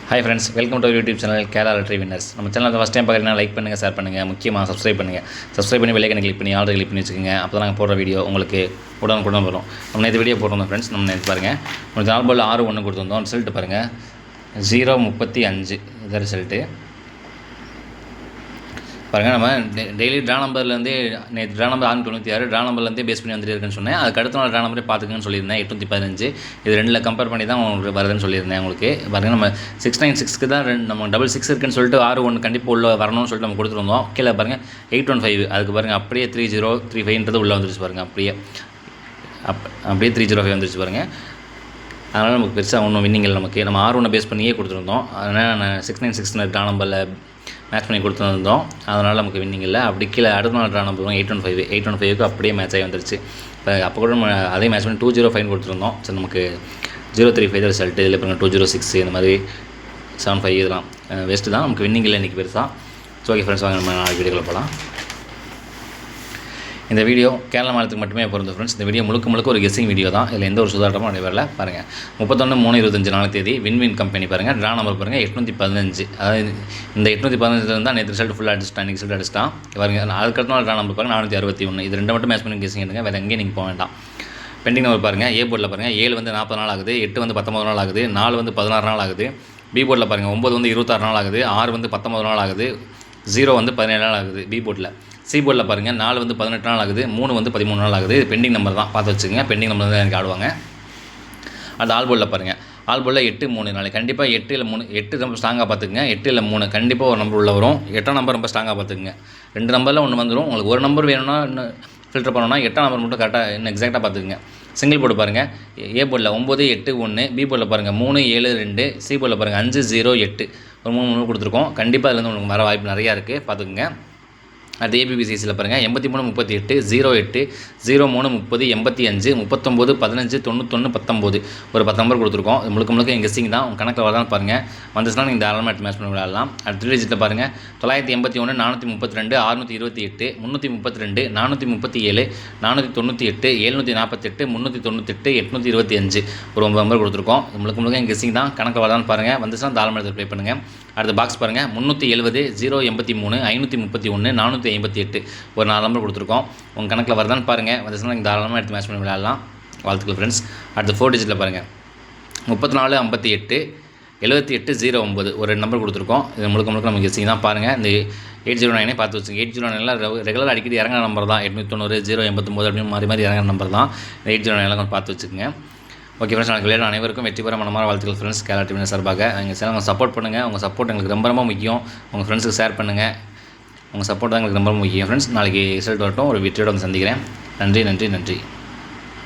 Hi friends, welcome to our YouTube channel Kerala Lottery Winners. நம்ம சேனலை first time பார்க்குறீங்கன்னா like பண்ணுங்கள், share பண்ணுங்கள், முக்கியமாக சப்ஸ்கிரைப் பண்ணுங்கள். சப்ஸ்கிரைப் பண்ணி பெல் ஐகானை கிளிக் பண்ணி ஆல்ரெடி கிளிக் பண்ணி வச்சுக்கோங்க. அப்போ தான் நாங்கள் போடுற வீடியோ உங்களுக்கு உடனுக்குடன் வரும். நம்ம நேற்று வீடியோ போட்டிருந்தோம் ஃப்ரெண்ட்ஸ். நம்ம நேற்று பாருங்கள், உங்களுக்கு 4 பால் 6-1 கொடுத்துருந்தோம். ரிசல்ட் பாருங்கள் 0-35 இதான் ரிசல்ட்டு பாருங்கள். நம்ம டெய்லி ட்ரா நம்பர்லேருந்தே நேற்று ட்ரா நம்பர் 696 ட்ரா நம்பர்லேருந்தே பேஸ் பண்ணி வந்துட்டு இருக்குன்னு சொன்னேன். அதுக்கு அடுத்த நாள் ட்ரா நம்பரே பார்த்துக்கன்னு சொல்லியிருந்தேன் 815. இது ரெண்டில் கம்பேர் பண்ணி தான் உங்களுக்கு வருதுன்னு சொல்லியிருந்தேன். உங்களுக்கு பாருங்கள், நம்ம 696க்கு தான் நம்ம 66 இருக்குன்னு சொல்லிட்டு 6-1 கண்டிப்பாக உள்ள வரணும்னு சொல்லிட்டு நம்ம கொடுத்துருந்தோம். கீழே பாருங்கள் 815 அதுக்கு பாருங்கள் அப்படியே 3035ன்றது உள்ளே வந்துருச்சு பாருங்கள். அப்படியே 305 வந்துருச்சு பாருங்கள். அதனால் நமக்கு பெருசாக ஒன்றும் வின்னிங்கில் நம்ம 6-1 பேஸ் பண்ணியே கொடுத்துருந்தோம். அதனால் நான் 696 ட்ரா நம்பரில் மேட்ச் பண்ணி கொடுத்துருந்தோம். அதனால் நமக்கு வின்னிங் இல்லை. அப்படி கீழே அடுத்த நாள் ட்ரா நம்பர் 815க்கு அப்படியே மேட்ச் ஆகி வந்துருச்சு. இப்போ அப்போ கூட நம்ம அதே மேட்ச் பண்ணி 205 கொடுத்துருந்தோம். சரி, நமக்கு 035 ரிசல்ட்டு. இதில் இப்போ 206 இந்த மாதிரி 75 இதெல்லாம் வேஸ்ட்டு தான். நமக்கு வின்னிங் இல்லை இன்றைக்கி பெருசாக. ஸோ ஓகே ஃப்ரெண்ட்ஸ், வாங்க நம்ம நாளைக்கு வீடியோவில் போகலாம். இந்த வீடியோ கேரளா மாநிலத்துக்கு மட்டுமே பொருந்தும் ஃப்ரெண்ட்ஸ். இந்த வீடியோ முழுக்க ஒரு கெஸ்ஸிங் வீடியோ தான். இதில் எந்த ஒரு சுதாட்டமும் நடைபெறல. பாருங்கள், 31/3/25 தேதி வின்வின் கம்பெனி பாருங்கள். ட்ரா நம்பர் பாருங்கள் 815. அதாவது இந்த 815 தான் நேற்று ரிசல்ட் ஃபுல்லாக அடிச்சிட்டான். இன்றைக்கி ரிசல்ட் அடிச்சிட்டான் பாருங்கள். அதுக்கடுத்த நாள் ட்ரா நம்பர் பாருங்கள் 461. இது ரெண்டு மட்டும் மேட்ச் பண்ணி கெஸ்ஸிங் எடுங்க, வேறு எங்கேயும் நீங்கள் போக வேண்டாம். பெண்டிங் நம்பர் பாருங்கள். ஏ போர்டில் பாருங்கள் 7 40 நாள் ஆகுது, 8 19 நாள் ஆகுது, 4 16 நாள் ஆகுது. பி போர்டில் பாருங்கள் 9 26 நாள் ஆகுது, 6 19 நாள் ஆகுது, 0 17 நாள் ஆகுது. பி போர்டில் சி போர்டில் பாருங்கள் 4 18 நாள் ஆகுது, 3 13 நாள் ஆகுது. இது பெண்டிங் நம்பர் தான், பார்த்து வச்சுக்கோங்க. பெண்டிங் நம்பர் தான் எனக்கு ஆடுவாங்க. அது ஆல் போர்டில் பாருங்கள். ஆல் போர்டில் 8 3 நாள் கண்டிப்பாக 8 இல்லை 3 8 ரொம்ப ஸ்ட்ராங்காக பார்த்துக்குங்க. 8 இல்லை 3 கண்டிப்பாக ஒரு நம்பர் உள்ள வரும். 8ஆம் நம்பர் ரொம்ப ஸ்ட்ராங்காக பார்த்துக்குங்க. 2 நம்பரில் ஒன்று வந்துடும். உங்களுக்கு ஒரு நம்பர் வேணும்னா இன்னும் ஃபில்டர் பண்ணணும்னா 8ஆம் நம்பர் மட்டும் கரெக்டாக இன்னும் எக்ஸாக்டாக பார்த்துக்குங்க. சிங்கிள் போர்டு பாருங்கள். ஏ போர்டில் 9 8 1, பி போர்டில் பாருங்கள் 3 7 2, சி போர்டில் பாருங்கள் 5 0 8 ஒரு 3 கொடுத்துருக்கோம். கண்டிப்பாக அதுலேருந்து உங்களுக்கு வர வாய்ப்பு நிறையா இருக்குது, பார்த்துக்குங்க. அது ஏபிபிசிசியில் பாருங்கள் 83 38 08 03 30 85 39 15 91 19 ஒரு 10 நம்பர் கொடுத்துருக்கோம். இது முழுக்க எங்கள் கெஸ்ஸிங் தான். உங்கள் கணக்கில் வரதான் பாருங்கள். வந்துச்சுன்னா நீங்கள் தாராளமாக மேட்ச் பண்ணி விளையாடலாம். அடுத்த 3 டிஜிட்டில் பாருங்கள் 981 432 628 332 437 498 748 398 825 ஒரு 9 நம்பர் கொடுத்துருக்கோம். இது முழுக்க எங்கள் கெஸ்ஸிங் தான். கணக்கில் வரதான் பாருங்கள். வந்துச்சுன்னா தாராளமாக ப்ளே பண்ணுங்கள். அடுத்த பாக்ஸ் பாருங்கள் 370 083 531 458 ஒரு 4 நம்பர் கொடுத்துருக்கோம். உங்கள் கணக்கில் வரதான்னு பாருங்கள். வந்துச்சுன்னா நீங்கள் தாராளமாக எடுத்து மேட்ச் பண்ணி விளையாடலாம். வாழ்த்துக்கள் ஃப்ரெண்ட்ஸ். அடுத்த 4 டிஜிட்டில் பாருங்கள் 34 58 78 09 ஒரு 2 நம்பர் கொடுத்துருக்கோம். இது முழுக்க நம்ம கெஸ்ஸிங் தான். பாருங்கள், இந்த 809 பார்த்து வச்சுங்க. 809 ரெகுலர் அடிக்கடி இறங்குற நம்பர் தான். 890 089 அப்படின்னு மாறி இறங்குற நம்பர் தான். 809 கொஞ்சம் பார்த்து வச்சுக்கோங்க. ஓகே ஃப்ரெண்ட்ஸ், நாளைக்கு விளையாட அனைவருக்கும் வெற்றி பெற மனமார வாழ்த்துக்கள் ஃப்ரெண்ட்ஸ். கேரளா டீம் சார்பாக எங்கள் சேனல் சப்போர்ட் பண்ணுங்கள். உங்கள் சப்போர்ட் எங்களுக்கு ரொம்ப முக்கியம். உங்கள் ஃப்ரெண்ட்ஸுக்கு ஷேர் பண்ணுங்கள். உங்கள் சப்போர்ட் தான் எங்களுக்கு ரொம்ப முக்கியம் ஃப்ரெண்ட்ஸ். நாளைக்கு ரிசல்ட் வரட்டும். ஒரு வெற்றியோட வந்து சந்திக்கிறேன். நன்றி.